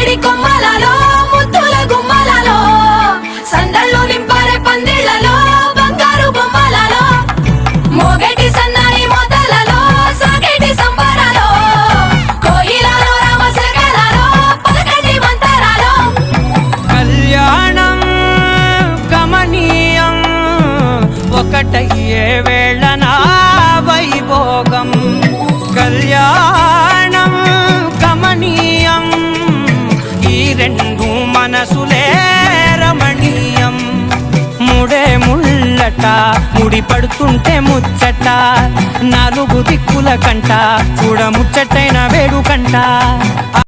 మామిడి కొమ్మలలో ముద్దుల గుమ్మలలో సందళ్ళు నింపారే పందిళ్లలో బంగారు బొమ్మలలో మోగేటి సన్నాయి మొదలలో సాగేటి సంబరాలో కోయిలలో రామశకలలో పలకటి మంతరాలో కళ్యాణం గమనీయం ఒకటయ్యే వేళ నా వైభోగం కళ్యాణం గమనీయం ఈ రెండు మనసులే రమణీయం ముడే ముళ్ళట ముడి పడుతుంటే ముచ్చట నాలుగు దిక్కుల కంట చూడ ముచ్చటైన వేడుకంట